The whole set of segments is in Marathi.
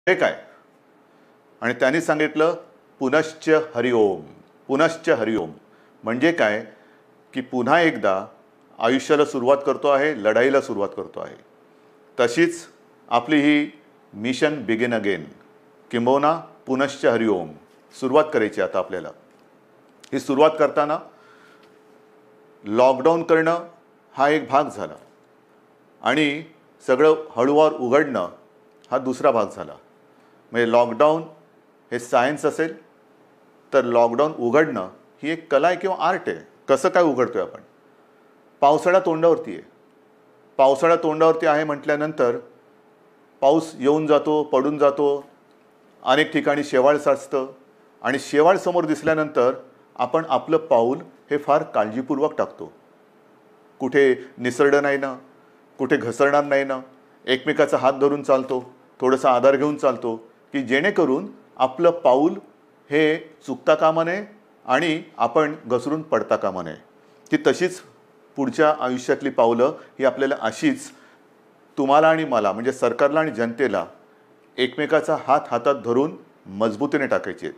हे काय? आणि त्यांनी सांगितलं पुनश्च हरिओम. पुनश्च हरिओम म्हणजे काय की पुन्हा एकदा आयुष्याला सुरुवात करतो आहे, लढाईला सुरुवात करतो आहे. तशीच आपली ही मिशन बिगिन अगेन किंबहुना पुनश्च हरिओम सुरुवात करायची आता आपल्याला. ही सुरुवात करताना लॉकडाऊन करणं हा एक भाग झाला आणि सगळं हळूवार उघडणं हा दुसरा भाग झाला. म्हणजे लॉकडाऊन हे सायन्स असेल तर लॉकडाऊन उघडणं ही एक कला आहे किंवा आर्ट आहे. कसं काय उघडतोय आपण? पावसाळा तोंडावरती आहे. पावसाळा तोंडावरती आहे म्हटल्यानंतर पाऊस येऊन जातो, पडून जातो, अनेक ठिकाणी शेवाळ साचतं आणि शेवाळ समोर दिसल्यानंतर आपण आपलं पाऊल हे फार काळजीपूर्वक टाकतो. कुठे निसरडं नाही ना, कुठे घसरणार नाही ना, एकमेकाचा हात धरून चालतो, थोडासा आधार घेऊन चालतो की जेणेकरून आपलं पाऊल हे चुकता कामा नये आणि आपण घसरून पडता कामा नये. की तशीच पुढच्या आयुष्यातली पावलं ही आपल्याला अशीच तुम्हाला आणि मला म्हणजे सरकारला आणि जनतेला एकमेकाचा हात हातात धरून मजबूतीने टाकायचे.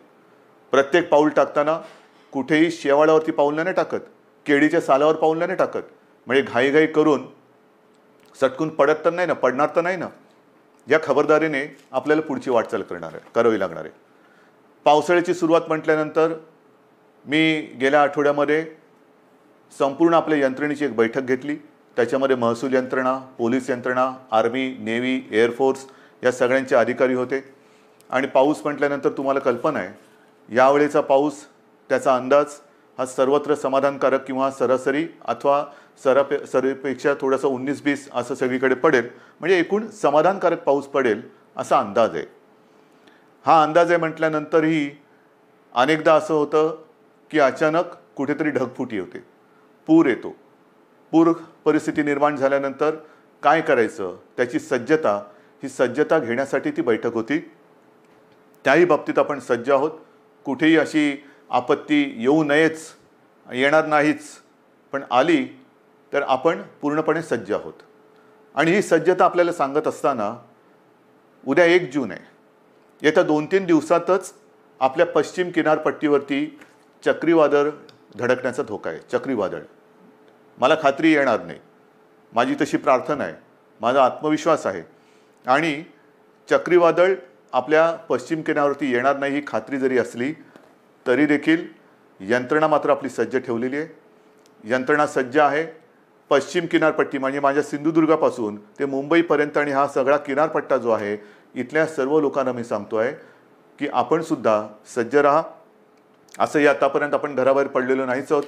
प्रत्येक पाऊल टाकताना कुठेही शेवाळावरती पाऊल नाही टाकत, केळीच्या सालावर पाऊल नाही टाकत. म्हणजे घाईघाई करून सटकून पडत तर नाही ना, पडणार तर नाही ना, या खबरदारीने आपल्याला पुढची वाटचाल करावी लागणार आहे. पावसाळ्याची सुरुवात म्हटल्यानंतर मी गेल्या आठवड्यामध्ये संपूर्ण आपल्या यंत्रणेची एक बैठक घेतली. त्याच्यामध्ये महसूल यंत्रणा, पोलीस यंत्रणा, आर्मी, नेव्ही, एअरफोर्स या सगळ्यांचे अधिकारी होते. आणि पाऊस म्हटल्यानंतर तुम्हाला कल्पना आहे यावेळेचा पाऊस त्याचा अंदाज हा सर्वत्र समाधानकारक किंवा सरासरी अथवा सरीपेक्षा थोडासा 19-20 असं सगळीकडे पडेल. म्हणजे एकूण समाधानकारक पाऊस पडेल असा अंदाज आहे. हा अंदाज आहे म्हटल्यानंतरही अनेकदा असं होतं की अचानक कुठेतरी ढगफुटी होते, पूर येतो. पूर परिस्थिती निर्माण झाल्यानंतर काय करायचं त्याची सज्जता घेण्यासाठी ती बैठक होती. त्याही बाबतीत आपण सज्ज आहोत. कुठेही अशी आपत्ती येऊ नयेच, येणार नाहीच, पण आली तर आपण पूर्णपणे सज्ज आहोत. आणि ही सज्जता आपल्याला सांगत असताना उद्या 1 जून आहे. येत्या 2-3 दिवसातच आपल्या पश्चिम किनारपट्टीवरती चक्रीवादळ धडकण्याचा धोका आहे. चक्रीवादळ मला खात्री येणार नाही, माझी तशी प्रार्थना आहे, माझा आत्मविश्वास आहे. आणि चक्रीवादळ आपल्या पश्चिम किनाऱ्यावरती येणार नाही ही खात्री जरी असली तरी देखील यंत्रणा मात्र आपली सज्ज ठेवलेली आहे. यंत्रणा सज्ज आहे. पश्चिम किनारपट्टी म्हणजे माझ्या सिंधुदुर्गापासून ते मुंबईपर्यंत आणि हा सगळा किनारपट्टा जो आहे इथल्या सर्व लोकांना मी सांगतो आहे की आपण सुद्धा सज्ज राहा. असंही आतापर्यंत आपण घराबाहेर पडलेलो नाहीच आहोत,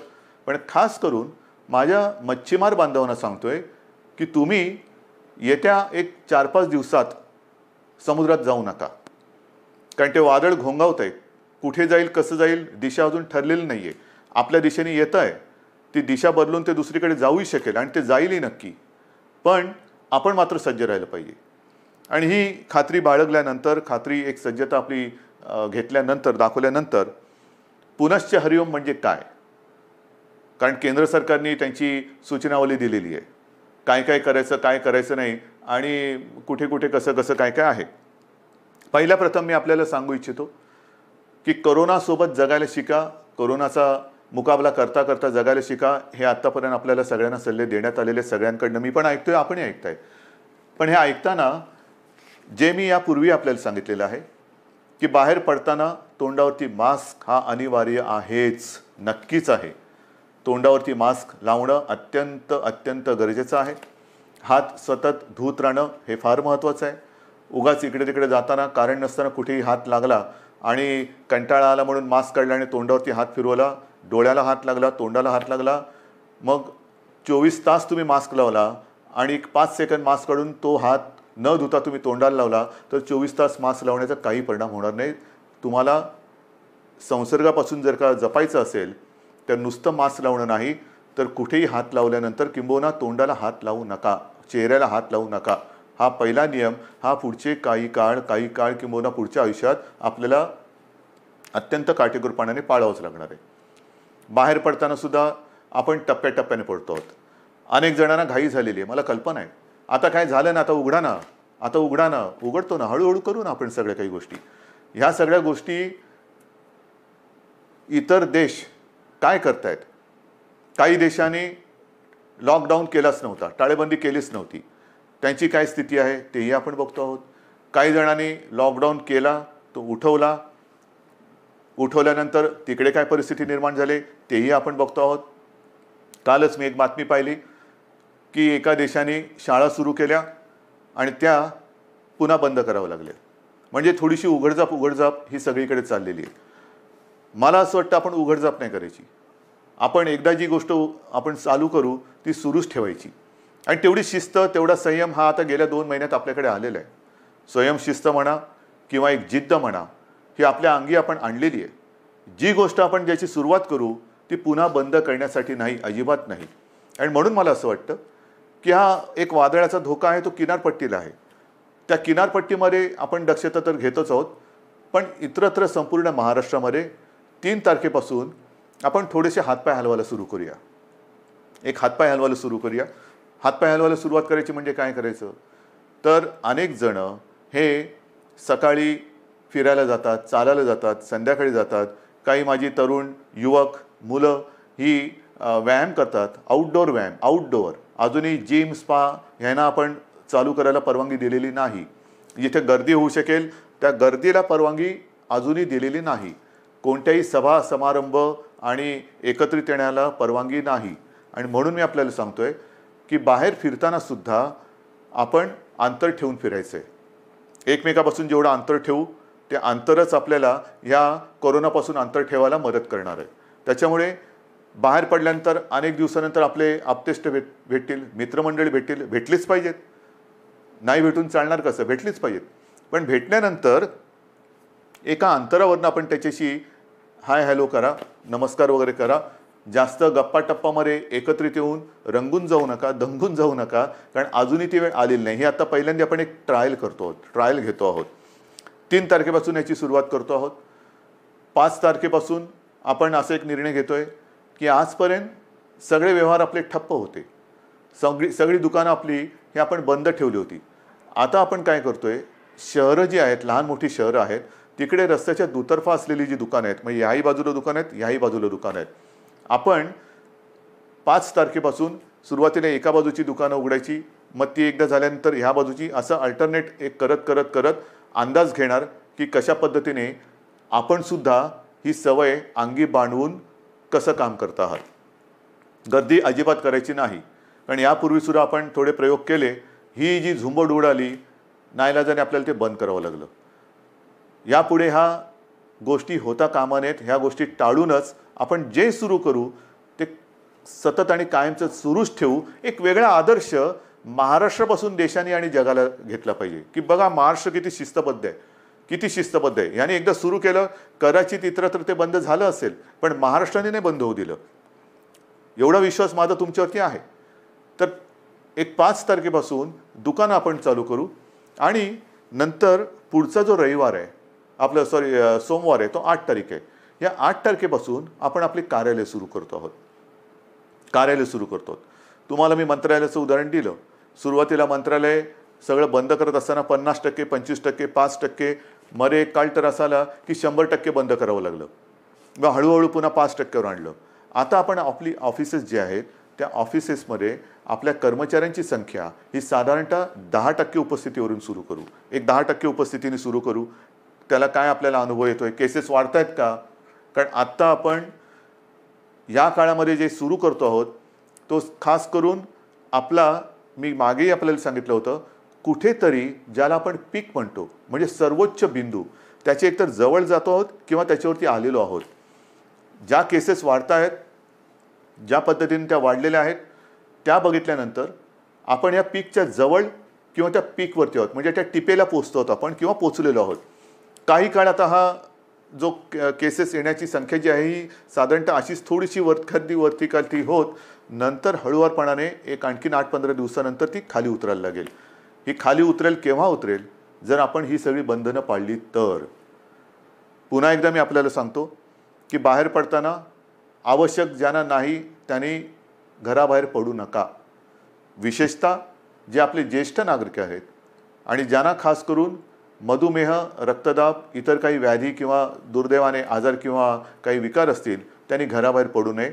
पण खास करून माझ्या मच्छीमार बांधवांना सांगतोय की तुम्ही येत्या एक 4-5 दिवसात समुद्रात जाऊ नका. कारण ते वादळ घोंगावत आहे. कुठे जाईल, कसं जाईल, दिशा अजून ठरलेली नाही आहे. आपल्या दिशेने येत आहे, ती दिशा बदलून ते दुसरीकडे जाऊही शकेल आणि ते जाईलही नक्की, पण आपण मात्र सज्ज राहिलं पाहिजे. आणि ही खात्री बाळगल्यानंतर, खात्री एक सज्जता आपली घेतल्यानंतर, दाखवल्यानंतर पुनश्च हरिओम म्हणजे काय? कारण केंद्र सरकारने त्यांची सूचनावली दिलेली आहे, काय काय करायचं, काय करायचं नाही आणि कुठे कुठे कसं कसं काय काय आहे. पहिल्या प्रथम मी आपल्याला सांगू इच्छितो की कोरोनासोबत जगायला शिका. कोरोनाचा मुकाबला करता करता जगायला शिका. हे आत्तापर्यंत आपल्याला सगळ्यांना सल्ले देण्यात आलेले, सगळ्यांकडनं मी पण ऐकतोय, आपणही ऐकताय. पण हे ऐकताना जे मी यापूर्वी आपल्याला सांगितलेलं आहे की बाहेर पडताना तोंडावरती मास्क हा अनिवार्य आहेच, नक्कीच आहे. तोंडावरती मास्क लावणं अत्यंत अत्यंत गरजेचं आहे. हात सतत धुत राहणं हे फार महत्त्वाचं आहे. उगाच इकडे तिकडे जाताना कारण नसताना कुठेही हात लागला आणि कंटाळा आला म्हणून मास्क काढला आणि तोंडावरती हात फिरवला, डोळ्याला हात लागला, तोंडाला हात लागला, मग 24 तास तुम्ही मास्क लावला आणि 5 सेकंद मास्क काढून तो हात न धुता तुम्ही तोंडाला लावला तर 24 तास मास्क लावण्याचा काही परिणाम होणार नाही. तुम्हाला संसर्गापासून जर का जपायचं असेल तर नुसतं मास्क लावणं नाही तर कुठेही हात लावल्यानंतर किंबहुना तोंडाला हात लावू नका, चेहऱ्याला हात लावू नका. हा पहिला नियम हा पुढचे काही काळ किंबहुना पुढच्या आयुष्यात आपल्याला अत्यंत काटेकोरपणाने पाळावंच लागणार आहे. बाहेर पडताना सुद्धा आपण टप्प्याटप्प्याने पडतो आहोत. अनेक जणांना घाई झालेली आहे, मला कल्पना आहे. आता काय झालं ना, आता उघडा ना, आता उघडा ना, उघडतो ना, हळूहळू करू ना आपण सगळ्या काही गोष्टी. ह्या सगळ्या गोष्टी इतर देश काय करतायत? काही देशांनी लॉकडाऊन केलाच नव्हता, टाळेबंदी केलीच नव्हती. त्यांची काय स्थिती आहे तेही आपण बघतो आहोत. काही जणांनी लॉकडाऊन केला, तो उठवला, उठवल्यानंतर तिकडे काय परिस्थिती निर्माण झाली तेही आपण बघतो आहोत. कालच मी एक बातमी पाहिली की एका देशाने शाळा सुरू केल्या आणि त्या पुन्हा बंद करावं लागल्या. म्हणजे थोडीशी उघडझाप ही सगळीकडे चाललेली आहे. मला असं वाटतं आपण उघडझाप नाही करायची. आपण एकदा जी गोष्ट आपण चालू करू ती सुरूच ठेवायची. आणि तेवढी शिस्त, तेवढा संयम हा आता गेल्या 2 महिन्यात आपल्याकडे आलेला आहे. स्वयं शिस्त म्हणा किंवा एक जिद्द म्हणा, ही आपल्या अंगी आपण आणलेली आहे. जी गोष्ट आपण ज्याची सुरुवात करू ती पुन्हा बंद करण्यासाठी नाही, अजिबात नाही. आणि म्हणून मला असं वाटतं की हा एक वादळाचा धोका आहे, तो किनारपट्टीला आहे. त्या किनारपट्टीमध्ये आपण दक्षता तर घेतोच आहोत, पण इतरत्र संपूर्ण महाराष्ट्रामध्ये 3 तारखेपासून आपण थोडेसे हातपाय हलवायला सुरू करूया. एक हातपाय हलवायला सुरू करूया. हातपाय हलवायला सुरुवात करायची म्हणजे काय करायचं? तर अनेक जण हे सकाळी फिरायला जातात, चालायला जातात, संध्याकाळी जातात. काही माझी तरुण युवक मुलं ही व्यायाम करतात, आउटडोअर व्यायाम, आउटडोअर. अजूनही जिम, स्पा ह्यांना आपण चालू करायला परवानगी दिलेली नाही. जिथे गर्दी होऊ शकेल त्या गर्दीला परवानगी अजूनही दिलेली नाही. कोणत्याही सभा समारंभ आणि एकत्रित येण्याला परवानगी नाही. आणि म्हणून मी आपल्याला सांगतोय की बाहेर फिरताना सुद्धा आपण अंतर ठेवून फिरायचं आहे. एकमेकापासून जेवढं अंतर ठेवू ते अंतरच आपल्याला ह्या कोरोनापासून अंतर ठेवायला मदत करणार आहे. त्याच्यामुळे बाहेर पडल्यानंतर अनेक दिवसानंतर आपले आप्तेष्ट भेटतील, मित्रमंडळी भेटतील, भेटलीच पाहिजेत. नाही भेटून चालणार कसं? भेटलीच पाहिजेत. पण भेटल्यानंतर एका अंतरावरून आपण त्याच्याशी हाय हॅलो करा, नमस्कार वगैरे करा. जास्त गप्पा टप्पामध्ये एकत्रित येऊन रंगून जाऊ नका, दंगून जाऊ नका, कारण अजूनही ती वेळ आलेली नाही. ही आता पहिल्यांदा आपण एक ट्रायल करतो आहोत, ट्रायल घेतो आहोत. 3 तारखेपासून याची सुरुवात करतो आहोत. 5 तारखेपासून आपण असा एक निर्णय घेतोय की आजपर्यंत सगळे व्यवहार आपले ठप्प होते, सगळी दुकानं आपली ही आपण बंद ठेवली होती. आता आपण काय करतोय, शहरं जी आहेत, लहान मोठी शहरं आहेत, तिकडे रस्त्याच्या दुतर्फा असलेली जी दुकानं आहेत, म्हणजे याही बाजूला दुकानं आहेत, याही बाजूला दुकानं आहेत, आपण 5 तारखेपासून सुरुवातीला एका बाजूची दुकानं उघडायची, मग ती एकदा झाल्यानंतर ह्या बाजूची, असं अल्टरनेट एक करत करत करत अंदाज घेणार की कशा पद्धतीने आपण सुद्धा ही सवय अंगी बांधवून कसं काम करत आहात. गर्दी अजिबात करायची नाही, कारण यापूर्वीसुद्धा आपण थोडे प्रयोग केले. ही जी झुंबड उडाली, नाईलाजाने आपल्याला ते बंद करावं लागलं. यापुढे ह्या गोष्टी होता कामा नयेत. ह्या गोष्टी टाळूनच आपण जे सुरू करू ते सतत आणि कायमचं सुरूच ठेवू. एक वेगळा आदर्श महाराष्ट्रापासून देशाने आणि जगाला घेतला पाहिजे की बघा महाराष्ट्र किती शिस्तबद्ध आहे, किती शिस्तबद्ध आहे. याने एकदा सुरू केलं, कदाचित इतरत्र ते बंद झालं असेल, पण महाराष्ट्राने नाही बंद होऊ दिलं. एवढा विश्वास माझा तुमच्यावरती आहे. तर एक 5 तारखेपासून दुकानं आपण चालू करू आणि नंतर पुढचा जो रविवार आहे आपलं, सोमवार आहे, तो 8 तारीख आहे. या 8 तारखेपासून आपण आपली कार्यालय सुरू करतो आहोत. कार्यालय सुरू करतो. तुम्हाला मी मंत्रालयाचं उदाहरण दिलं. सुरुवातीला मंत्रालय सगळं बंद करत असताना 50%, 25%, 5%, मध्ये एक काळ तर असा आला की 100% बंद करावं लागलं. मग हळूहळू पुन्हा 5%वर आणलं. आता आपण आपली ऑफिसेस जे आहेत त्या ऑफिसेसमध्ये आपल्या कर्मचाऱ्यांची संख्या ही साधारणतः 10% उपस्थितीवरून सुरू करू. एक 10% उपस्थितीने सुरू करू. त्याला काय आपल्याला अनुभव येतोय? केसेस वाढत आहेत का? कारण आत्ता आपण या काळामध्ये जे सुरू करतो आहोत तो खास करून आपला, मी मागेही आपल्याला सांगितलं होतं, कुठेतरी ज्याला आपण पीक म्हणतो, म्हणजे सर्वोच्च बिंदू, त्याच्या एकतर जवळ जातो आहोत किंवा त्याच्यावरती आलेलो आहोत. ज्या केसेस वाढत आहेत, ज्या पद्धतीने त्या वाढलेल्या आहेत, त्या बघितल्यानंतर आपण या पीकच्या जवळ किंवा त्या पीकवरती आहोत, म्हणजे त्या टिपेला पोचतो आहोत आपण किंवा पोचलेलो आहोत. काही काळ आता हा जो केसेस येण्याची संख्या जी आहे ही साधारणतः अशीच थोडीशी वरती खाली होत नंतर हळूवारपणाने एक आणखीन 8-15 दिवसानंतर ती खाली उतरायला लागेल. ही खाली उतरेल केव्हा उतरेल? जर आपण ही सगळी बंधनं पाळली तर. पुन्हा एकदा मी आपल्याला सांगतो की बाहेर पडताना आवश्यक ज्यांना नाही त्यांनी घराबाहेर पडू नका. विशेषतः जे आपले ज्येष्ठ नागरिक आहेत आणि ज्यांना खास करून मधुमेह, रक्तदाब, इतर काही व्याधी किंवा दुर्दैवाने आजार किंवा काही विकार असतील त्यांनी घराबाहेर पडू नये.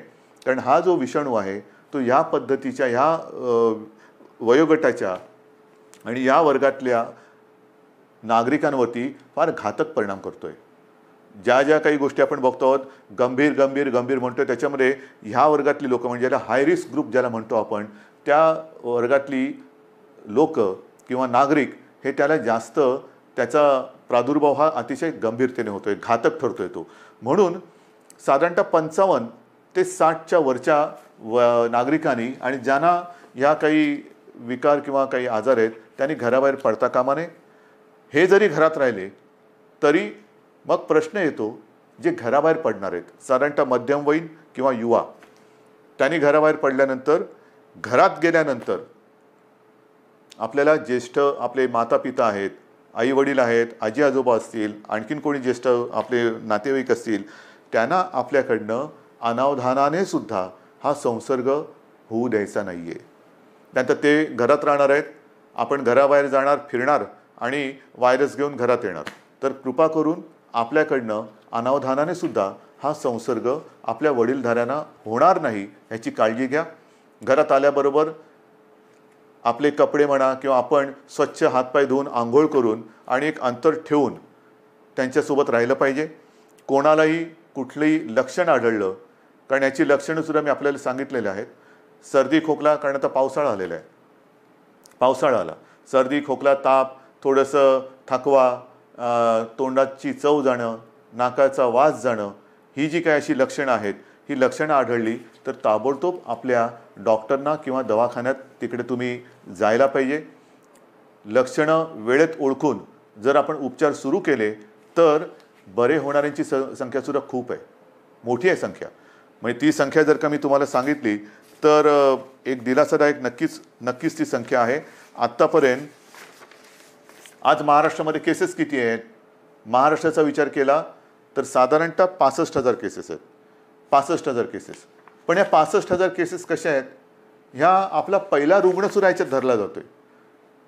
कारण हा जो विषाणू आहे तो या पद्धतीच्या ह्या वयोगटाच्या आणि या वर्गातल्या नागरिकांवरती फार घातक परिणाम करतोय. ज्या ज्या काही गोष्टी आपण बघतो आहोत, गंभीर गंभीर गंभीर म्हणतो, त्याच्यामध्ये ह्या वर्गातली लोक म्हणजे ज्याला हाय रिस्क ग्रुप ज्याला म्हणतो आपण, त्या वर्गातली लोक किंवा नागरिक हे त्याला जास्त त्याचा प्रादुर्भाव हा अतिशय गंभीरतेने होतोय, घातक ठरतोय तो. म्हणून साधारणतः 55 ते 60च्या वरच्या नागरिकांनी आणि ज्यांना ह्या काही विकार किंवा काही आजार आहेत त्यांनी घराबाहेर पडता कामा नये. हे जरी घरात राहिले तरी मग प्रश्न येतो, जे घराबाहेर पडणार आहेत साधारणतः मध्यमवयीन किंवा युवा, त्यांनी घराबाहेर पडल्यानंतर घरात गेल्यानंतर आपल्याला ज्येष्ठ आपले माता पिता आहेत, आई वडील आहेत, आजी आजोबा असतील, आणखीन कोणी ज्येष्ठ आपले नातेवाईक असतील, त्यांना आपल्याकडनं अनावधानाने सुद्धा हा संसर्ग होऊ द्यायचा नाही आहे. त्यानंतर ते घरात राहणार आहेत, आपण घराबाहेर जाणार, फिरणार आणि व्हायरस घेऊन घरात येणार. तर कृपा करून आपल्याकडनं अनावधानाने सुद्धा हा संसर्ग आपल्या वडीलधाऱ्यांना होणार नाही याची काळजी घ्या. घरात आल्याबरोबर आपले कपडे म्हणा किंवा आपण स्वच्छ हातपाय धुवून आंघोळ करून आणि एक अंतर ठेवून त्यांच्यासोबत राहिलं पाहिजे. कोणालाही कुठलंही लक्षण आढळलं, कारण याची लक्षणंसुद्धा मी आपल्याला सांगितलेली आहेत. सर्दी खोकला, कारण आता पावसाळा आलेला आहे, पावसाळा आला, सर्दी खोकला, ताप, थोडंसं थकवा, तोंडाची चव जाणं, नाकाचा वास जाणं, ही जी काही अशी लक्षणं आहेत, ही लक्षणं आढळली तर ताबडतोब आपल्या डॉक्टरना किंवा दवाखान्यात तिकडे तुम्ही जायला पाहिजे. लक्षणं वेळेत ओळखून जर आपण उपचार सुरू केले तर बरे होणाऱ्यांची संख्यासुद्धा खूप आहे, मोठी आहे संख्या. म्हणजे ती संख्या जर का मी तुम्हाला सांगितली तर एक दिलासादायक नक्कीच ती संख्या आहे. आत्तापर्यंत आज महाराष्ट्रामध्ये केसेस किती आहेत? महाराष्ट्राचा विचार केला तर साधारणतः 65,000 केसेस आहेत, 65,000 केसेस. पण या 65,000 केसेस कशा आहेत? ह्या आपला पहिला रुग्णसुद्धा याच्यात धरला जातोय.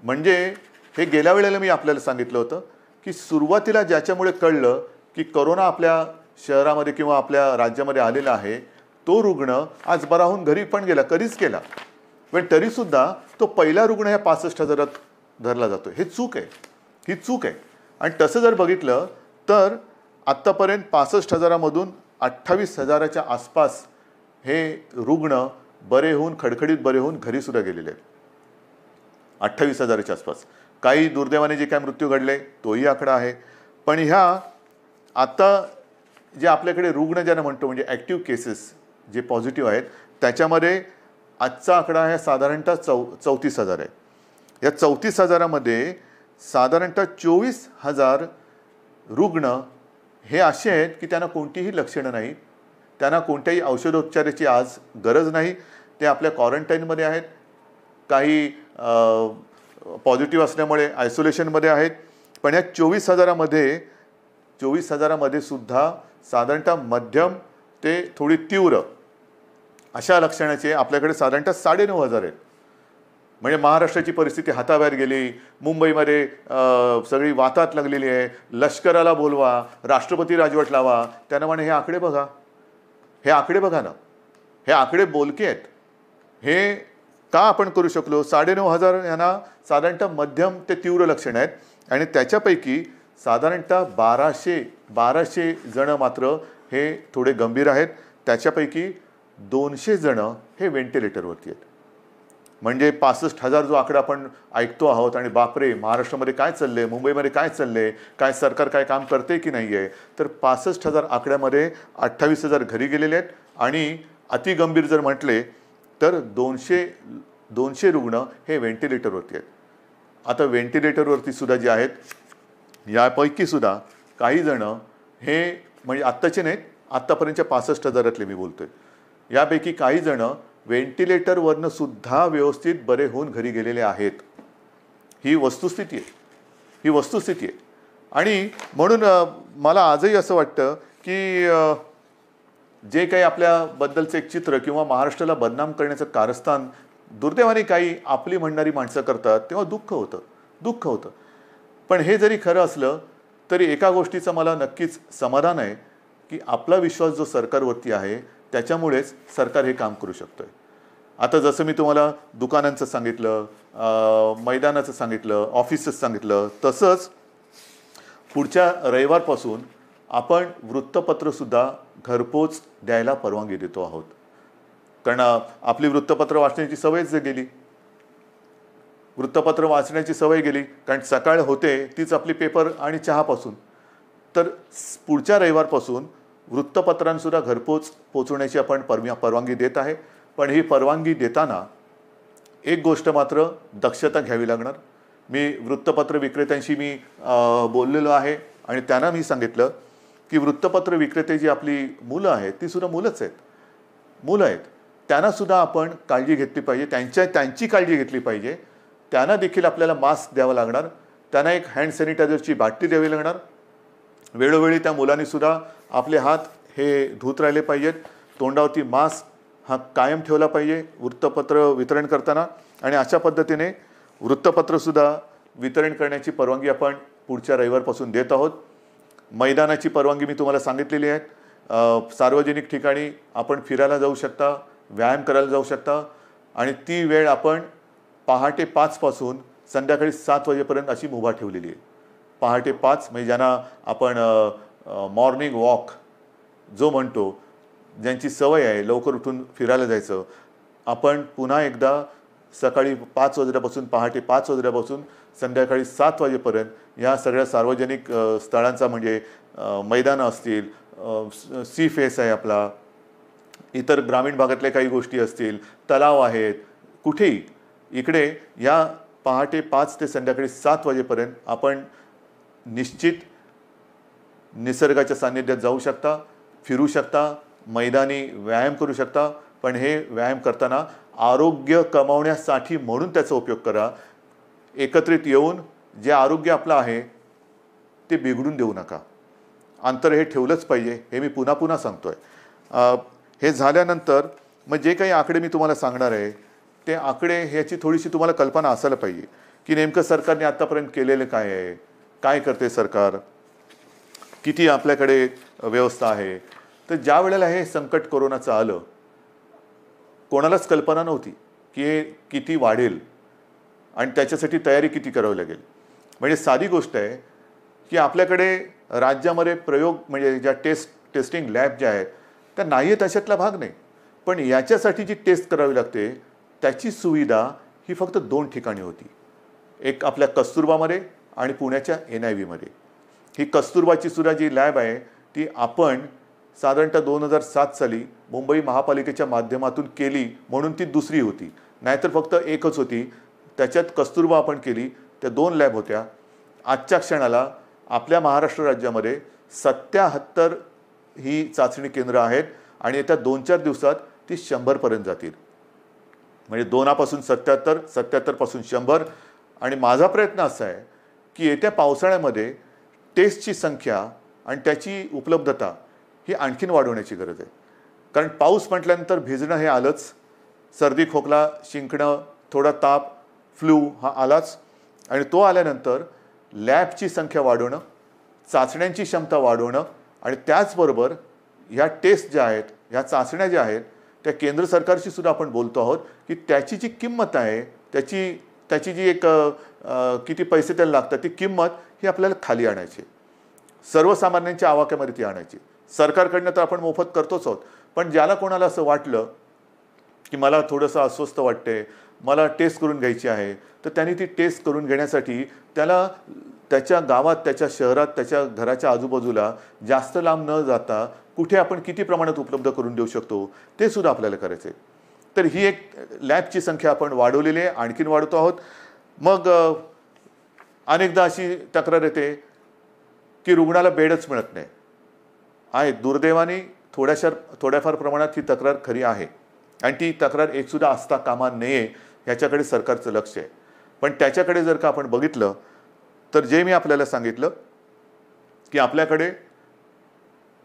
म्हणजे हे गेल्या वेळेला मी आपल्याला सांगितलं होतं की सुरुवातीला ज्याच्यामुळे कळलं की कोरोना आपल्या शहरामध्ये किंवा आपल्या राज्यामध्ये आलेला आहे, तो रुग्ण आज बरा होऊन घरी पण गेला, कधीच केला, पण तरीसुद्धा तो पहिला रुग्ण ह्या 65,000 धरला जातो. हे चूक आहे, ही चूक आहे. आणि तसं जर बघितलं तर आत्तापर्यंत 65,000मधून 28,000च्या आसपास हे रुग्ण बरे होऊन, खडखडीत बरे होऊन घरीसुद्धा गेलेले आहेत. 28,000च्या आसपास. काही दुर्दैवाने जे काय मृत्यू घडले तोही आकडा आहे. पण ह्या आता जे आपल्याकडे रुग्ण ज्यांना म्हणतो म्हणजे ॲक्टिव्ह केसेस जे पॉझिटिव्ह आहेत, त्याच्यामध्ये आजचा आकडा आहे साधारणतः 34,000 आहे. या 34,000मध्ये साधारणतः 24,000 रुग्ण हे असे आहेत की त्यांना कोणतीही लक्षणं नाही, त्यांना कोणत्याही औषधोपचाराची आज गरज नाही, ते आपल्या क्वारंटाईनमध्ये आहेत, काही पॉझिटिव्ह असल्यामुळे आयसोलेशनमध्ये आहेत. पण या 24,000मध्ये सुद्धा साधारणतः मध्यम ते थोडी तीव्र अशा लक्षणाचे आपल्याकडे साधारणतः 9,500 आहेत. म्हणजे महाराष्ट्राची परिस्थिती हाताबाहेर गेली, मुंबईमध्ये सगळी वातात लागलेली आहे, लष्कराला बोलवा, राष्ट्रपती राजवट लावा, त्यांना म्हणे हे आकडे बघा, हे आकडे बघा ना, हे आकडे बोलके आहेत. हे का आपण करू शकलो? 9,500 यांना साधारणतः मध्यम ते तीव्र लक्षणं आहेत आणि त्याच्यापैकी साधारणतः 1200 जण मात्र हे थोडे गंभीर आहेत. त्याच्यापैकी 200 जण हे व्हेंटिलेटरवरती आहेत. म्हणजे 65,000 जो आकडा आपण ऐकतो आहोत आणि बापरे महाराष्ट्रामध्ये काय चाललंय, मुंबईमध्ये काय चाललंय, काय सरकार काय काम करते की नाही आहे, तर 65,000 आकड्यामध्ये 28,000 घरी गेलेले आहेत आणि अतिगंभीर जर म्हटले तर 200 रुग्ण हे व्हेंटिलेटरवरती आहेत. आता व्हेंटिलेटरवरती सुद्धा जे आहेत यापैकी सुद्धा काही जण हे म्हणजे आत्ताचे नाहीत, आत्तापर्यंतच्या 65,000तले मी बोलतोय, यापैकी काही जण व्हेंटिलेटरवरनं सुद्धा व्यवस्थित बरे होऊन घरी गेलेले आहेत. ही वस्तुस्थिती आहे, ही वस्तुस्थिती आहे. आणि म्हणून मला आजही असं वाटतं की जे काही आपल्याबद्दलचं एक चित्र किंवा महाराष्ट्राला बदनाम करण्याचं कारस्थान दुर्दैवाने काही आपली म्हणणारी माणसं करतात तेव्हा दुःख होतं. दुःख होतं. पण हे जरी खरं असलं तरी एका गोष्टीचं मला नक्कीच समाधान आहे की आपला विश्वास जो सरकारवरती आहे त्याच्यामुळेच सरकार हे काम करू शकतोय. आता जसं मी तुम्हाला दुकानांचं सांगितलं, मैदानाचं सांगितलं, ऑफिसचं सांगितलं, तसंच पुढच्या रविवारपासून आपण वृत्तपत्रसुद्धा घरपोच द्यायला परवानगी देतो आहोत. कारण आपली वृत्तपत्र वाचण्याची सवयच गेली. वृत्तपत्र वाचण्याची सवय गेली कारण सकाळ होते तीच आपली पेपर आणि चहापासून. तर पुढच्या रविवारपासून वृत्तपत्रांसुद्धा घरपोच पोचवण्याची आपण परवानगी देत आहे. पण ही परवानगी देताना एक गोष्ट मात्र दक्षता घ्यावी लागणार. मी वृत्तपत्र विक्रेत्यांशी मी बोललेलो आहे आणि त्यांना मी सांगितलं की वृत्तपत्र विक्रेते जी आपली मुलं आहेत ती सुद्धा मुलं आहेत. त्यांनासुद्धा आपण काळजी घेतली पाहिजे, त्यांची काळजी घेतली पाहिजे. त्यांना देखील आपल्याला मास्क द्यावा लागणार, त्यांना एक हँड सॅनिटायझरची बाटली द्यावी लागणार. वेळोवेळी त्या मुलांनीसुद्धा आपले हात हे धुत राहिले पाहिजेत. तोंडावरती मास्क हा कायम ठेवला पाहिजे वृत्तपत्र वितरण करताना. आणि अशा पद्धतीने वृत्तपत्रसुद्धा वितरण करण्याची परवानगी आपण पुढच्या रविवारपासून देत आहोत. मैदानाची परवानगी मी तुम्हाला सांगितलेली आहे. सार्वजनिक ठिकाणी आपण फिरायला जाऊ शकता, व्यायाम करायला जाऊ शकता आणि ती वेळ आपण पहाटे 5 पासून संध्याकाळी 7 वाजेपर्यंत अशी मुभा ठेवलेली आहे. पहाटे 5 म्हणजे ज्यांना आपण मॉर्निंग वॉक जो म्हणतो, ज्यांची सवय आहे लवकर उठून फिरायला जायचं, आपण पुन्हा एकदा सकाळी 5 वाजल्यापासून पहाटे 5 वाजल्यापासून संध्याकाळी 7 वाजेपर्यंत या सगळ्या सार्वजनिक स्थळांचा म्हणजे मैदानं असतील, सी फेस आहे आपला, इतर ग्रामीण भागातल्या काही गोष्टी असतील, तलाव आहेत, कुठेही इकडे या पहाटे 5 ते संध्याकाळी 7 वाजेपर्यंत आपण निश्चित निसर्गाच्या सान्निध्यात जाऊ शकता, फिरू शकता, मैदानी व्यायाम करू शकता. पण हे व्यायाम करताना आरोग्य कमावण्यासाठी म्हणून त्याचा उपयोग करा. एकत्रित येऊन जे आरोग्य आपलं आहे ते बिघडून देऊ नका. अंतर हे ठेवलंच पाहिजे, हे मी पुन्हा पुन्हा सांगतोय. हे झाल्यानंतर मग जे काही आकडे मी तुम्हाला सांगणार आहे ते आकडे ह्याची थोडीशी तुम्हाला कल्पना असायला पाहिजे की नेमकं सरकारने आत्तापर्यंत केलेलं काय आहे, काय करते सरकार, किती आपल्याकडे व्यवस्था आहे. तर ज्या वेळेला हे संकट कोरोनाचं आलं कोणालाच कल्पना नव्हती की हे किती वाढेल आणि त्याच्यासाठी तयारी किती करावी लागेल. म्हणजे साधी गोष्ट आहे की आपल्याकडे राज्यामध्ये प्रयोग म्हणजे ज्या टेस्टिंग लॅब ज्या आहेत त्या नाही आहेत अशातला भाग नाही. पण याच्यासाठी जी टेस्ट करावी लागते त्याची सुविधा ही फक्त 2 ठिकाणी होती. एक आपल्या कस्तुरबामध्ये आणि पुण्याच्या NIVमध्ये. ही कस्तुरबाची सुद्धा जी लॅब आहे ती आपण साधारणतः 2007 साली मुंबई महापालिकेच्या माध्यमातून केली म्हणून ती दुसरी होती, नाहीतर फक्त एकच होती. त्याच्यात कस्तुरबा आपण केली, त्या 2 लॅब होत्या. आजच्या क्षणाला आपल्या महाराष्ट्र राज्यामध्ये 77 ही चाचणी केंद्र आहेत आणि येत्या 2-4 दिवसात ती 100 पर्यंत जातील. म्हणजे 2 पासून 77, 77 पासून 100. आणि माझा प्रयत्न असा आहे की येत्या पावसाळ्यामध्ये टेस्टची संख्या आणि त्याची उपलब्धता ही आणखीन वाढवण्याची गरज आहे. कारण पाऊस म्हटल्यानंतर भिजणं हे आलंच, सर्दी खोकला शिंकणं, थोडा ताप, फ्लू हा आलाच. आणि तो आल्यानंतर लॅबची संख्या वाढवणं, चाचण्यांची क्षमता वाढवणं आणि त्याचबरोबर ह्या टेस्ट ज्या आहेत, ह्या चाचण्या ज्या आहेत त्या केंद्र सरकारशी सुद्धा आपण बोलतो आहोत की त्याची जी किंमत आहे, त्याची जी एक किती पैसे त्याला लागतात ती किंमत ही आपल्याला खाली आणायची, सर्वसामान्यांच्या आवाक्यामध्ये ती आणायची. सरकारकडनं तर आपण मोफत करतोच आहोत, पण ज्याला कोणाला असं वाटलं की मला थोडंसं अस्वस्थ वाटते, मला टेस्ट करून घ्यायची आहे, तर त्यांनी ती टेस्ट करून घेण्यासाठी त्याला त्याच्या गावात, त्याच्या शहरात, त्याच्या घराच्या आजूबाजूला जास्त लांब न जाता कुठे आपण किती प्रमाणात उपलब्ध करून देऊ शकतो ते सुद्धा आपल्याला करायचं आहे. तर ही एक लॅबची संख्या आपण वाढवलेली आहे, आणखीन वाढवतो आहोत. मग अनेकदा अशी तक्रार येते की रुग्णाला बेडच मिळत नाही आहे. दुर्दैवाने थोड्याफार प्रमाणात ही तक्रार खरी आहे आणि ती तक्रार एकसुद्धा असता कामा नये ह्याच्याकडे सरकारचं लक्ष आहे. पण त्याच्याकडे जर का आपण बघितलं तर जे मी आपल्याला सांगितलं की आपल्याकडे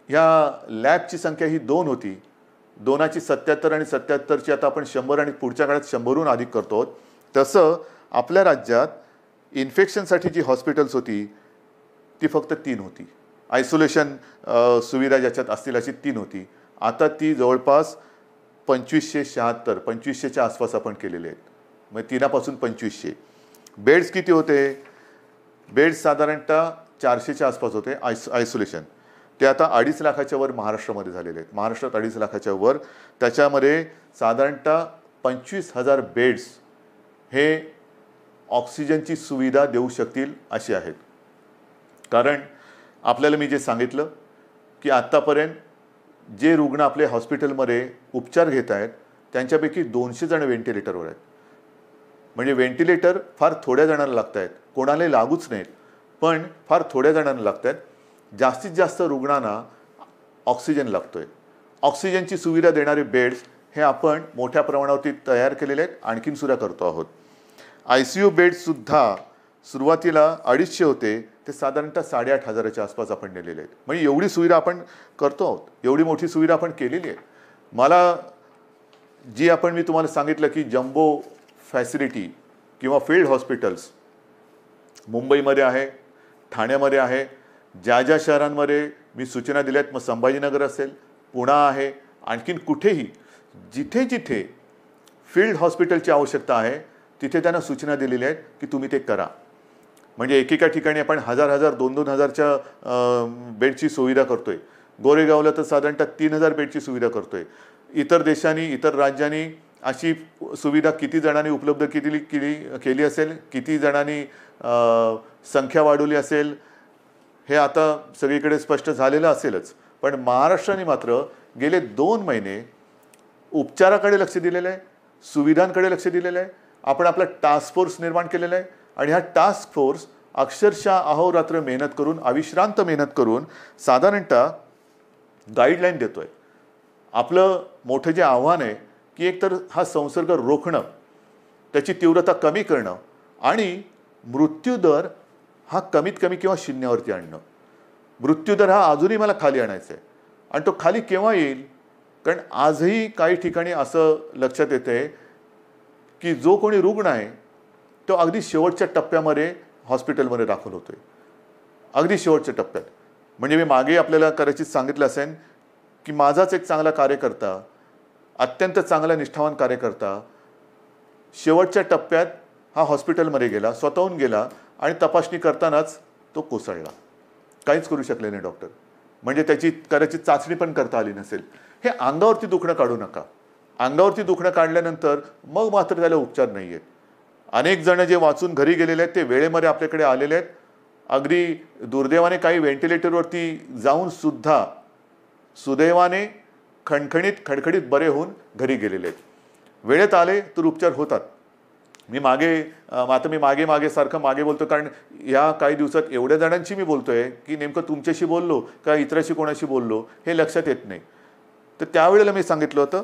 ह्या लॅबची संख्या ही 2 होती, 2ची 77 आणि 77ची आता आपण 100 आणि पुढच्या काळात 100हून अधिक करतो. तसं आपल्या राज्यात इन्फेक्शनसाठी जी हॉस्पिटल्स होती ती फक्त 3 होती. आयसोलेशन सुविधा ज्याच्यात असतील अशी 3 होती. आता ती जवळपास 2576 2500च्या आसपास आपण केलेले आहेत. म्हणजे 3पासून 2500. बेड्स किती होते? बेड्स साधारणतः 400च्या आसपास होते आयसोलेशन. ते आता 2.5 लाखाच्या वर महाराष्ट्रामध्ये झालेले आहेत. महाराष्ट्रात 2.5 लाखाच्या वर. त्याच्यामध्ये साधारणतः 25,000 बेड्स हे ऑक्सिजनची सुविधा देऊ शकतील असे आहेत. कारण आपल्याला मी जे सांगितलं की आत्तापर्यंत जे रुग्ण आपले हॉस्पिटलमध्ये उपचार घेत आहेत त्यांच्यापैकी 200 जण व्हेंटिलेटरवर आहेत. म्हणजे व्हेंटिलेटर फार थोड्या जणांना लागत आहेत, कोणालाही लागूच नाहीत, पण फार थोड्या जणांना लागत आहेत. जास्तीत जास्त रुग्णांना ऑक्सिजन लागतोय. ऑक्सिजनची सुविधा देणारे बेड्स हे आपण मोठ्या प्रमाणावरती तयार केलेले आहेत, आणखीन सुद्धा करतो आहोत. ICU बेड्ससुद्धा सुरुवातीला 250 होते, ते साधारणतः 8,500च्या आसपास आपण नेलेले आहेत. म्हणजे एवढी सुविधा आपण करतो आहोत, एवढी मोठी सुविधा आपण केलेली आहे. मला जी मी तुम्हाला सांगितलं की जम्बो फॅसिलिटी किंवा फील्ड हॉस्पिटल्स मुंबईमध्ये आहे, ठाण्यामध्ये आहे, ज्या ज्या शहरांमध्ये मी सूचना दिल्या आहेत, मग संभाजीनगर असेल, पुणा आहे, आणखीन कुठेही जिथे जिथे फील्ड हॉस्पिटलची आवश्यकता आहे तिथे त्यांना सूचना दिलेल्या आहेत की तुम्ही ते करा. म्हणजे एकेका ठिकाणी आपण 1,000 2,000 हजारच्या बेडची सुविधा करतोय. गोरेगावला तर साधारणतः 3,000 बेडची सुविधा करतोय. इतर देशांनी, इतर राज्यांनी अशी सुविधा किती जणांनी उपलब्ध केली असेल, किती जणांनी संख्या वाढवली असेल, हे आता सगळीकडे स्पष्ट झालेलं असेलच. पण महाराष्ट्राने मात्र गेले 2 महिने उपचाराकडे लक्ष दिलेलं आहे, सुविधांकडे लक्ष दिलेलं आहे. आपण आपला टास्क फोर्स निर्माण केलेला आहे आणि हा टास्क फोर्स अक्षरशः अहोरात्र मेहनत करून, अविश्रांत मेहनत करून साधारणतः गाईडलाईन देतोय. आपलं मोठं जे आव्हान आहे की एकतर हा संसर्ग रोखणं, त्याची तीव्रता कमी करणं आणि मृत्यूदर हा कमीत कमी किंवा शून्यावरती आणणं. मृत्यूदर हा अजूनही मला खाली आणायचा आहे. आणि तो खाली केव्हा येईल? कारण आजही काही ठिकाणी असं लक्षात येते की जो कोणी रुग्ण आहे तो अगदी शेवटच्या टप्प्यामध्ये हॉस्पिटलमध्ये दाखल होतोय, अगदी शेवटच्या टप्प्यात. म्हणजे मी मागे आपल्याला कदाचित सांगितलं असेल की माझाच एक चांगला कार्यकर्ता, अत्यंत चांगला निष्ठावान कार्यकर्ता शेवटच्या टप्प्यात हा हॉस्पिटलमध्ये गेला, स्वतःहून गेला आणि तपासणी करतानाच तो कोसळला. काहीच करू शकले नाही डॉक्टर. म्हणजे त्याची कदाचित चाचणी पण करता आली नसेल. हे अंगावरती दुखणं काढू नका. अंगावरती दुखणं काढल्यानंतर मग मात्र त्याला उपचार नाही आहेत. अनेक जण जे वाचून घरी गेलेले आहेत ते वेळेमध्ये आपल्याकडे आलेले आहेत. अगदी दुर्दैवाने काही व्हेंटिलेटरवरती जाऊन सुद्धा सुदैवाने खडखडीत बरे होऊन घरी गेलेले आहेत. वेळेत आले तर उपचार होतात. मी मागे सारखं मागे बोलतो, कारण या काही दिवसात एवढ्या जणांशी मी बोलतोय की नेमकं तुमच्याशी बोललो का इतराशी कोणाशी बोललो हे लक्षात येत नाही. तर त्यावेळेला मी सांगितलं होतं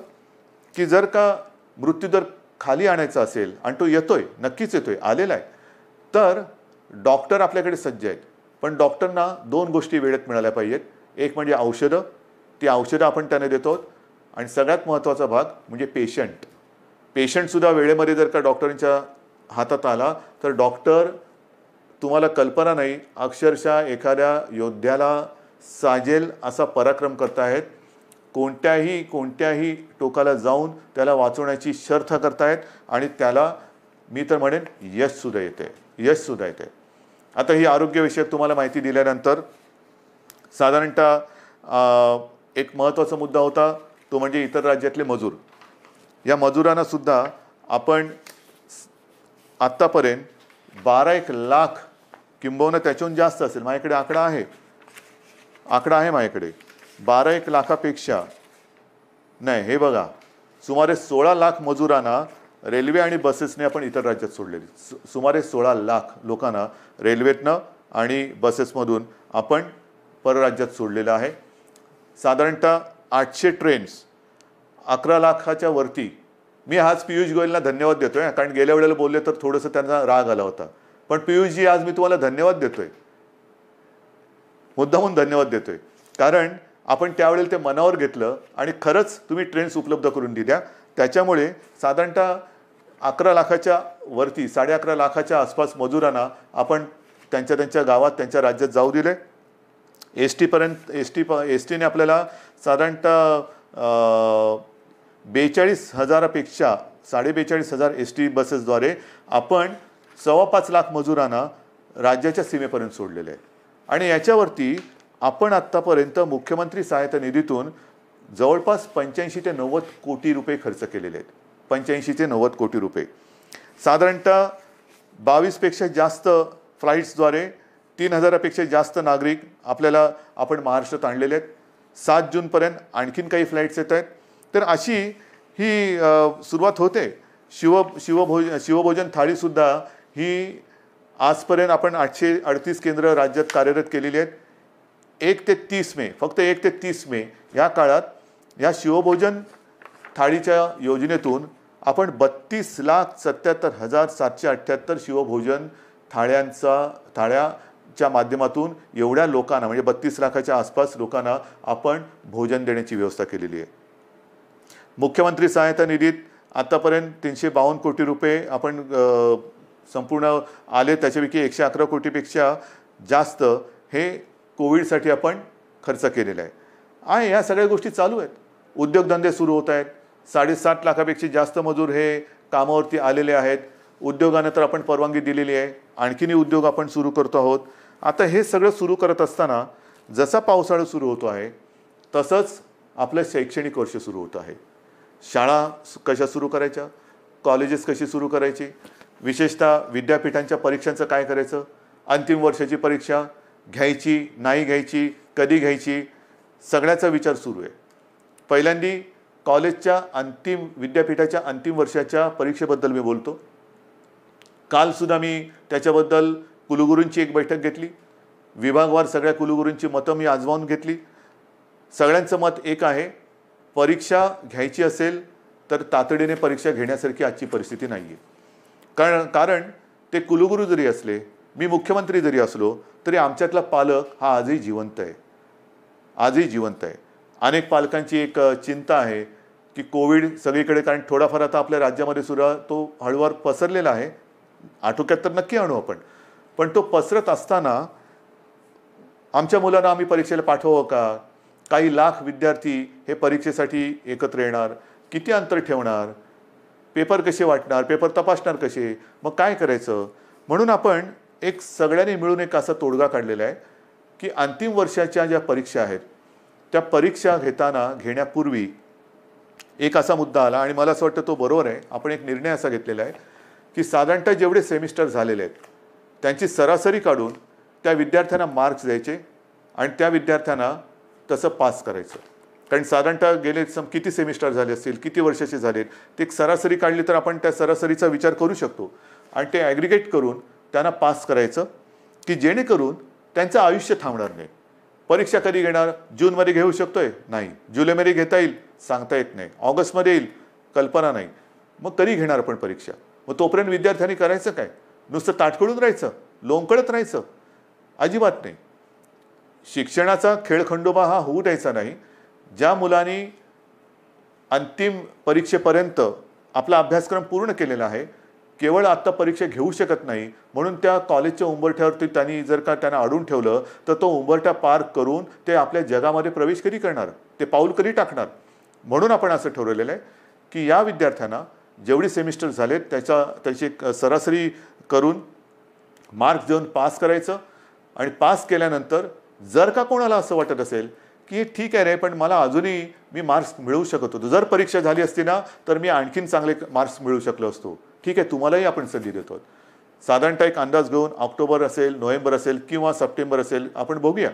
की जर का मृत्यूदर खाली आणायचा असेल आणि तो येतोय, नक्कीच येतोय, आलेला आहे, तर डॉक्टर आपल्याकडे सज्ज आहेत. पण डॉक्टरना 2 गोष्टी वेळेत मिळाल्या पाहिजेत. एक म्हणजे औषधं, ती औषधं आपण त्यांना देतो. आणि सगळ्यात महत्त्वाचा भाग म्हणजे पेशंटसुद्धा वेळेमध्ये जर का डॉक्टरांच्या हातात आला तर डॉक्टर, तुम्हाला कल्पना नाही, अक्षरशः एखाद्या योद्ध्याला साजेल असा पराक्रम करतायत. कोणत्याही टोकाला जाऊन त्याला वाचवण्याची शर्थ करतायत आणि त्याला मी तर म्हणेन यशसुद्धा येते. आता ही आरोग्यविषयक तुम्हाला माहिती दिल्यानंतर साधारणतः एक महत्त्वाचा मुद्दा होता, तो म्हणजे इतर राज्यातले मजूर. या मजुरांना सुद्धा आपण आत्तापर्यंत 12-1 लाख किंबहुना त्याच्याहून जास्त असेल, माझ्याकडे आकडा आहे माझ्याकडे, 12-1 लाखापेक्षा नाही, हे बघा, सुमारे 16 लाख मजुरांना रेल्वे आणि बसेसने आपण इतर राज्यात सोडलेली. सुमारे 16 लाख लोकांना रेल्वेतनं आणि बसेसमधून आपण परराज्यात सोडलेलं आहे. साधारणतः 800 ट्रेन्स, 11 लाखाच्या वरती. मी आज पियुष गोयलला धन्यवाद देतोय, कारण गेल्या वेळेला बोलले तर थोडंसं त्यांचा राग आला होता. पण पियुषजी, आज मी तुम्हाला धन्यवाद देतोय, मुद्दामून धन्यवाद देतोय, कारण आपण त्यावेळेला ते मनावर घेतलं आणि खरंच तुम्ही ट्रेन्स उपलब्ध करून दिल्या. त्याच्यामुळे साधारणतः 11 लाखाच्या वरती 11.5 लाखाच्या आसपास मजुरांना आपण त्यांच्या गावात त्यांच्या राज्यात जाऊ दिले. एस टीने आपल्याला साधारणतः 42,000पेक्षा 42,500 एस टी बसेसद्वारे आपण 5.25 लाख मजुरांना राज्याच्या सीमेपर्यंत सोडलेले आहे. आणि याच्यावरती आपण आत्तापर्यंत मुख्यमंत्री सहायता निधीतून जवळपास 85 ते 90 कोटी रुपये खर्च केलेले आहेत. 85 ते 90 कोटी रुपये. साधारणतः 22पेक्षा जास्त फ्लाईट्सद्वारे 3,000पेक्षा जास्त नागरिक आपण महाराष्ट्रात आणलेले आहेत. 7 जूनपर्यंत आणखीन काही फ्लाईट्स येत आहेत. तर अशी ही सुरुवात होते. शिवभोजन थाळीसुद्धा ही आजपर्यंत आपण 838 केंद्र राज्यात कार्यरत केलेली आहेत. 1 ते 30 मे, फक्त 1 ते 30 मे या काळात या शिवभोजन थाळीच्या योजनेतून आपण 32,77,778 शिवभोजन थाळ्याच्या माध्यमातून एवढ्या लोकांना म्हणजे 32 लाखाच्या आसपास लोकांना आपण भोजन देण्याची व्यवस्था केलेली आहे. मुख्यमंत्री सहायता निधीत आतापर्यंत 352 कोटी रुपये आपण संपूर्ण आले. त्याच्यापैकी 111 कोटीपेक्षा जास्त हे कोविडसाठी आपण खर्च केलेला आहे. आणि या सगळ्या गोष्टी चालू आहेत. उद्योगधंदे सुरू होत आहेत. 7.5 लाखापेक्षा जास्त मजूर हे कामावरती आलेले आहेत. उद्योगांना तर आपण परवानगी दिलेली आहे. आणखीनही उद्योग आपण सुरू करतो आहोत. आता हे सगळं सुरू करत असताना जसा पावसाळा सुरू होतो आहे तसंच आपलं शैक्षणिक वर्ष सुरू होतं आहे. शाळा कशा सुरू करायच्या, कॉलेजेस कशी सुरू करायची, विशेषतः विद्यापीठांच्या परीक्षांचं काय करायचं, अंतिम वर्षाची परीक्षा घ्यायची नाही घ्यायची, कधी घ्यायची, सगळ्याचा विचार सुरू आहे. पहिल्यांदी कॉलेजच्या विद्यापीठाच्या अंतिम वर्षाच्या परीक्षेबद्दल मी बोलतो. कालसुद्धा मी त्याच्याबद्दल कुलगुरूंची एक बैठक घेतली. विभागवार सगळ्या कुलगुरूंची मतं मी आजमावून घेतली. सगळ्यांचं मत एक आहे, परीक्षा घ्यायची असेल तर तातडीने परीक्षा घेण्यासारखी आजची परिस्थिती नाही आहे. कारण ते कुलगुरू जरी असले, मी मुख्यमंत्री जरी असलो तरी आमच्यातला पालक हा आजही जिवंत आहे. अनेक पालकांची एक चिंता आहे की कोविड सगळीकडे, कारण थोडाफार आता आपल्या राज्यामध्ये सुद्धा तो हळूवार पसरलेला आहे. आटोक्यात तर नक्की आणू आपण, पण तो पसरत असताना आमच्या मुलांना आम्ही परीक्षेला पाठवावं का? काही लाख विद्यार्थी हे परीक्षेसाठी एकत्र येणार, किती अंतर ठेवणार, पेपर कसे वाटणार, पेपर तपासणार कसे, मग काय करायचं? म्हणून आपण एक सगळ्यांनी मिळून एक असा तोडगा काढलेला आहे की अंतिम वर्षाच्या ज्या परीक्षा आहेत त्या परीक्षा घेण्यापूर्वी एक असा मुद्दा आला आणि मला असं वाटतं तो बरोबर आहे. आपण एक निर्णय असा घेतलेला आहे की साधारणतः जेवढे सेमिस्टर झालेले आहेत त्यांची सरासरी काढून त्या विद्यार्थ्यांना मार्क्स द्यायचे आणि त्या विद्यार्थ्यांना तसं पास करायचं. कारण साधारणतः गेले किती सेमिस्टर झाले असतील, किती वर्षाचे झालेत, ते एक सरासरी काढली तर आपण त्या सरासरीचा विचार करू शकतो आणि ते ॲग्रिगेट करून त्यांना पास करायचं की जेणेकरून त्यांचं आयुष्य थांबणार नाही. परीक्षा कधी घेणार? जूनमध्ये घेऊ शकतोय? नाही. जुलैमध्ये घेता येईल? सांगता येत नाही. ऑगस्टमध्ये येईल? कल्पना नाही. मग कधी घेणार आपण परीक्षा? मग तोपर्यंत विद्यार्थ्यांनी करायचं काय? नुसतं ताटकळून राहायचं, लोंबकळत राहायचं? अजिबात नाही. शिक्षणाचा खेळखंडोबा हा होऊ द्यायचा नाही. ज्या मुलांनी अंतिम परीक्षेपर्यंत आपला अभ्यासक्रम पूर्ण केलेला आहे, केवळ आत्ता परीक्षा घेऊ शकत नाही म्हणून त्या कॉलेजच्या उंबरठ्यावरती त्यांनी जर का त्यांना अडून ठेवलं तर तो उंबरठा पार करून ते आपल्या जगामध्ये प्रवेश कधी करणार, ते पाऊल कधी टाकणार? म्हणून आपण असं ठरवलेलं आहे की या विद्यार्थ्यांना जेवढे सेमिस्टर झालेत त्याची सरासरी करून मार्क्स देऊन पास करायचं. आणि पास केल्यानंतर जर का कोणाला असं वाटत असेल की ठीक आहे रे, पण मला अजूनही मी मार्क्स मिळवू शकत होतो, जर परीक्षा झाली असती ना तर मी आणखीन चांगले मार्क्स मिळवू शकलो असतो, ठीक आहे, तुम्हालाही आपण संधी देतो. साधारणतः एक अंदाज घेऊन ऑक्टोबर असेल, नोव्हेंबर असेल किंवा सप्टेंबर असेल आपण बघूया.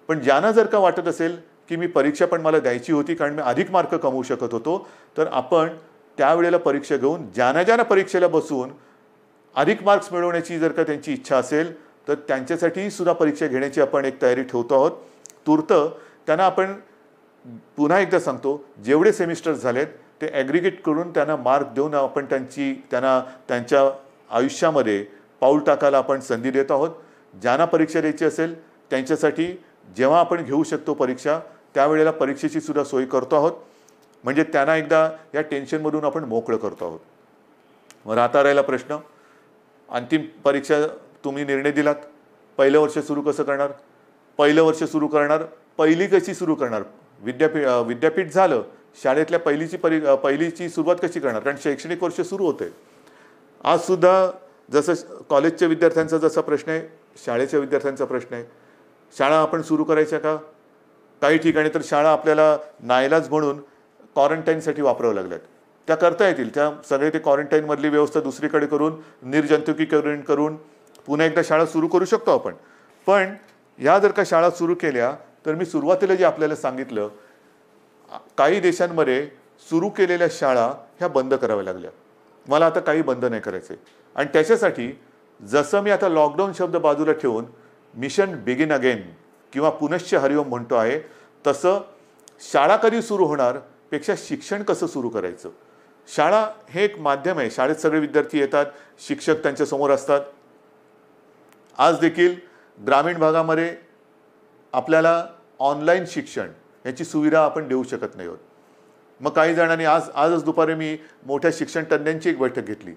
पण ज्यांना जर का वाटत असेल की मी परीक्षा पण मला द्यायची होती कारण मी अधिक मार्क कमवू शकत होतो, तर आपण त्यावेळेला परीक्षा घेऊन ज्यांना परीक्षेला बसून अधिक मार्क्स मिळवण्याची जर का त्यांची इच्छा असेल तर त्यांच्यासाठी सुद्धा परीक्षा घेण्याची आपण एक तयारी ठेवतो आहोत. तूर्त त्यांना आपण पुन्हा एकदा सांगतो, जेवढे सेमिस्टर झालेत ते ॲग्रिगेट करून त्यांना मार्क देऊन आपण त्यांना त्यांच्या आयुष्यामध्ये पाऊल टाकायला आपण संधी देत आहोत. ज्यांना परीक्षा द्यायची असेल त्यांच्यासाठी जेव्हा आपण घेऊ शकतो परीक्षा त्यावेळेला परीक्षेची सुद्धा सोय करतो आहोत. म्हणजे त्यांना एकदा या टेन्शनमधून आपण मोकळं करतो आहोत. मग राहता राहिला प्रश्न, अंतिम परीक्षा तुम्ही निर्णय दिलात, पहिलं वर्ष सुरू कसं करणार, पहिलं वर्ष सुरू करणार, पहिली कशी सुरू करणार, विद्यापीठ झालं, शाळेतल्या पहिलीची सुरुवात कशी करणार, कारण शैक्षणिक वर्ष सुरू होते. आज सुद्धा जसं कॉलेजच्या विद्यार्थ्यांचा जसा प्रश्न आहे, शाळेच्या विद्यार्थ्यांचा प्रश्न आहे. शाळा आपण सुरू करायच्या का? काही ठिकाणी तर शाळा आपल्याला नाईलाज म्हणून क्वारंटाईनसाठी वापरावं लागल्यात. त्या करता येतील, त्या सगळे ते क्वारंटाईनमधली व्यवस्था दुसरीकडे करून निर्जंतुकीकरण करून पुन्हा एकदा शाळा सुरू करू शकतो आपण. पण ह्या जर का शाळा सुरू केल्या तर मी सुरुवातीला जे आपल्याला सांगितलं, काही देशांमध्ये सुरू केलेल्या शाळा ह्या बंद कराव्या लागल्या. मला आता काही बंद नाही करायचे. आणि त्याच्यासाठी जसं मी आता लॉकडाऊन शब्द बाजूला ठेवून मिशन बिगिन अगेन किंवा पुनश्च हरिओम म्हणतो आहे, तसं शाळा कधी सुरू होणार पेक्षा शिक्षण कसं सुरू करायचं. शाळा हे एक माध्यम आहे. शाळेत सगळे विद्यार्थी येतात, शिक्षक त्यांच्या समोर असतात. आज देखील ग्रामीण भागामध्ये आपल्याला ऑनलाईन शिक्षण याची सुविधा आपण देऊ शकत नाही आहोत. मग काही जणांनी आजच दुपारी मी मोठ्या शिक्षण तज्ज्ञांची एक बैठक घेतली.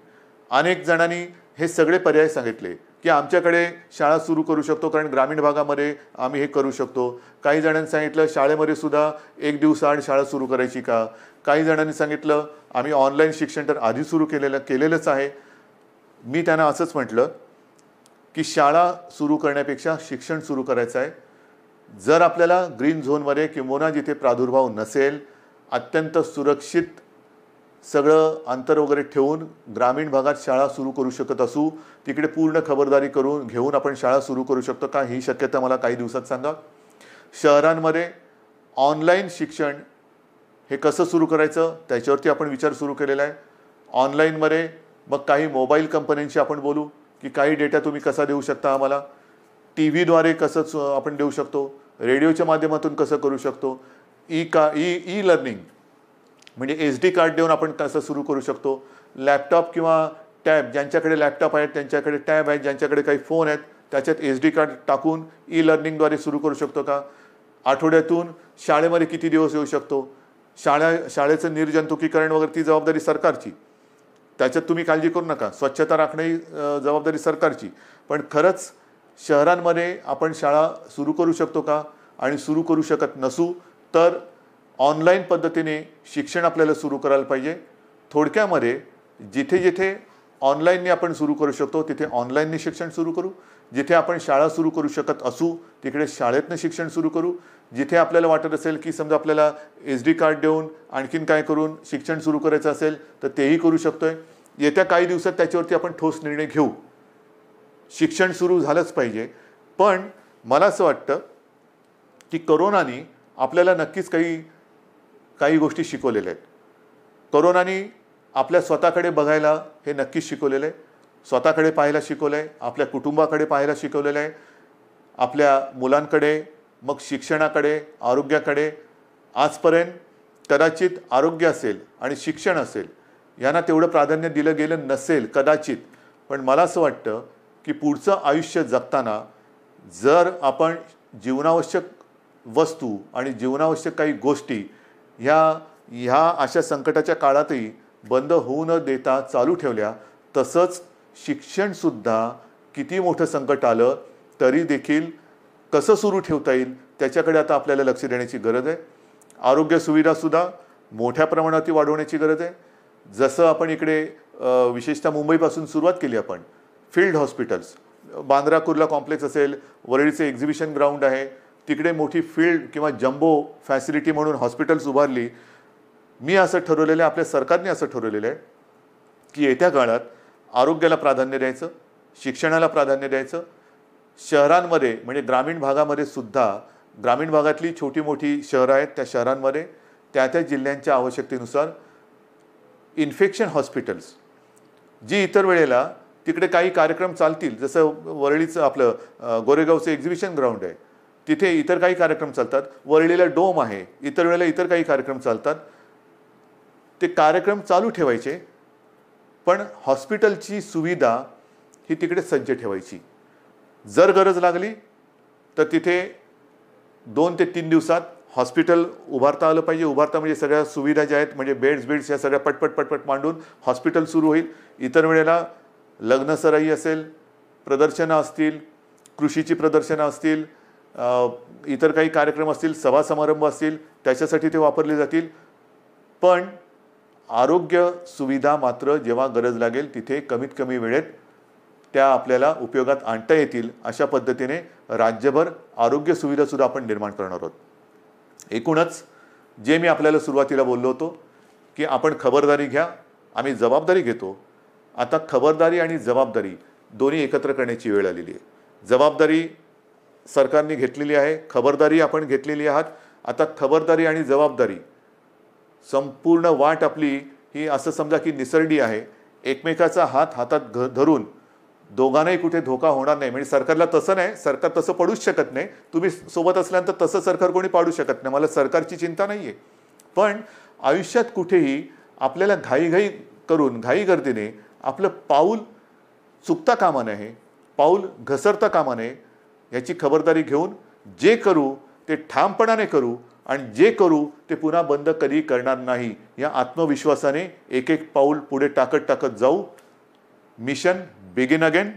अनेक जणांनी हे सगळे पर्याय सांगितले की आमच्याकडे शाळा सुरू करू शकतो, कारण ग्रामीण भागामध्ये आम्ही हे करू शकतो. काही जणांनी सांगितलं शाळेमध्ये सुद्धा एक दिवसाआड शाळा सुरू करायची का. काही जणांनी सांगितलं आम्ही ऑनलाईन शिक्षण तर आधी सुरू केलेलंच आहे. मी त्यांना असंच म्हटलं की शाळा सुरू करण्यापेक्षा शिक्षण सुरू करायचं आहे. जर आपल्याला ग्रीन झोनमध्ये किंवा जिथे प्रादुर्भाव नसेल, अत्यंत सुरक्षित सगळं अंतर वगैरे ठेवून ग्रामीण भागात शाळा सुरू करू शकत असू, तिकडे पूर्ण खबरदारी घेऊन आपण शाळा सुरू करू शकतो का, ही शक्यता मला काही दिवसात सांगा. शहरांमध्ये ऑनलाईन शिक्षण हे कसं सुरू करायचं त्याच्यावरती आपण विचार सुरू केलेला आहे. ऑनलाईनमध्ये मग काही मोबाईल कंपन्यांशी आपण बोलू की काही डेटा तुम्ही कसा देऊ शकता आम्हाला, टी व्हीद्वारे कसं आपण देऊ शकतो, रेडिओच्या माध्यमातून कसं करू शकतो, ई लर्निंग म्हणजे SD कार्ड देऊन आपण कसं सुरू करू शकतो, लॅपटॉप किंवा टॅब, ज्यांच्याकडे लॅपटॉप आहेत त्यांच्याकडे टॅब आहेत, ज्यांच्याकडे काही फोन आहेत त्याच्यात SD कार्ड टाकून ई लर्निंगद्वारे सुरू करू शकतो का. आठवड्यातून शाळेमध्ये किती दिवस येऊ शकतो, शाळेचं निर्जंतुकीकरण वगैरे ती जबाबदारी सरकारची, त्याच्यात तुम्ही काळजी करू नका. स्वच्छता राखणे ही जबाबदारी सरकारची. पण खरंच शहरांमध्ये आपण शाळा सुरू करू शकतो का, आणि सुरू करू शकत नसू तर ऑनलाईन पद्धतीने शिक्षण आपल्याला सुरू करायला पाहिजे. थोडक्यामध्ये जिथे जिथे ऑनलाईनने आपण सुरू करू शकतो तिथे ऑनलाईनने शिक्षण सुरू करू. जिथे आपण शाळा सुरू करू शकत असू तिकडे शाळेतनं शिक्षण सुरू करू. जिथे आपल्याला वाटत असेल की समजा आपल्याला SD कार्ड देऊन आणखीन काय करून शिक्षण सुरू करायचं असेल तर तेही करू शकतोय. येत्या काही दिवसात त्याच्यावरती आपण ठोस निर्णय घेऊ. शिक्षण सुरू झालंच पाहिजे. पण मला असं वाटतं की कोरोनाने आपल्याला नक्कीच काही गोष्टी शिकवलेल्या आहेत. कोरोनाने आपल्या स्वतःकडे बघायला हे नक्कीच शिकवलेलं आहे. स्वतःकडे पाहायला शिकवलं आहे, आपल्या कुटुंबाकडे पाहायला शिकवलेलं आहे, आपल्या मुलांकडे, मग शिक्षणाकडे, आरोग्याकडे. आजपर्यंत कदाचित आरोग्य असेल आणि शिक्षण असेल यांना तेवढं प्राधान्य दिलं गेलं नसेल कदाचित. पण मला असं वाटतं की पुढचं आयुष्य जगताना जर आपण जीवनावश्यक वस्तू आणि जीवनावश्यक काही गोष्टी ह्या अशा संकटाच्या काळातही बंद होऊ न देता चालू ठेवल्या, तसंच शिक्षणसुद्धा किती मोठं संकट आलं तरी देखील कसं सुरू ठेवता येईल त्याच्याकडे आता आपल्याला लक्ष देण्याची गरज आहे. आरोग्य सुविधासुद्धा मोठ्या प्रमाणात वाढवण्याची गरज आहे. जसं आपण इकडे विशेषतः मुंबईपासून सुरुवात केली आपण, field hospitals, Bandra Kurla complex असेल, वरळीचे एक्झिबिशन ग्राउंड आहे, तिकडे मोठी फील्ड किंवा जम्बो फॅसिलिटी म्हणून हॉस्पिटल्स उभारली. मी असं ठरवलेलं आहे, आपल्या सरकारने असं ठरवलेलं आहे की येत्या काळात आरोग्याला प्राधान्य द्यायचं, शिक्षणाला प्राधान्य द्यायचं. शहरांमध्ये म्हणजे ग्रामीण भागामध्ये सुद्धा, ग्रामीण भागातली छोटी मोठी शहरं आहेत त्या शहरांमध्ये त्या जिल्ह्यांच्या आवश्यकतेनुसार इन्फेक्शन हॉस्पिटल्स, जी इतर वेळेला तिकडे काही कार्यक्रम चालतील, जसं वरळीचं आपलं गोरेगावचं एक्झिबिशन ग्राउंड आहे, तिथे इतर काही कार्यक्रम चालतात. वरळीला डोम आहे, इतर वेळेला इतर काही कार्यक्रम चालतात. ते कार्यक्रम चालू ठेवायचे, पण हॉस्पिटलची सुविधा ही तिकडे सज्ज ठेवायची. जर गरज लागली तर तिथे 2 ते 3 दिवसात हॉस्पिटल उभारता आलं पाहिजे. उभारता म्हणजे सगळ्या सुविधा ज्या आहेत म्हणजे बेड्स या सगळ्या पटपट मांडून हॉस्पिटल सुरू होईल. इतर वेळेला लग्नसराई असेल, प्रदर्शनं असतील, कृषीची प्रदर्शनं असतील, इतर काही कार्यक्रम असतील, सभा समारंभ असतील, त्याच्यासाठी ते वापरले जातील. पण आरोग्य सुविधा मात्र जेव्हा गरज लागेल तिथे कमीत कमी वेळेत त्या आपल्याला उपयोगात आणता येतील अशा पद्धतीने राज्यभर आरोग्य सुविधासुद्धा आपण निर्माण करणार आहोत. एकूणच जे मी आपल्याला सुरुवातीला बोललो होतो की आपण खबरदारी घ्या, आम्ही जबाबदारी घेतो. आता खबरदारी आणि जबाबदारी दोन्ही एकत्र करण्याची वेळ आलेली आहे. जबाबदारी सरकारने घेतलेली आहे, खबरदारी आपण घेतलेली आहात. आता खबरदारी आणि जबाबदारी संपूर्ण वाट आपली ही असं समजा की निसरडी आहे. एकमेकाचा हात हातात धरून दोघांनाही कुठे धोका होणार नाही. म्हणजे सरकारला तसं नाही, सरकार तसं पडूच शकत नाही. तुम्ही सोबत असल्यानंतर तसं सरकार कोणी पाडू शकत नाही. मला सरकारची चिंता नाही आहे. पण आयुष्यात कुठेही आपल्याला घाईघाई करून घाई गर्दीने आपलं पाऊल चुकता कामा नये, पाऊल घसरता कामा नये. याची खबरदारी घेऊन जे करू ते ठामपणाने करू आणि जे करू ते पुन्हा बंद कधी करणार नाही या आत्मविश्वासाने एक एक पाऊल पुढे टाकत जाऊ. Mission begin again.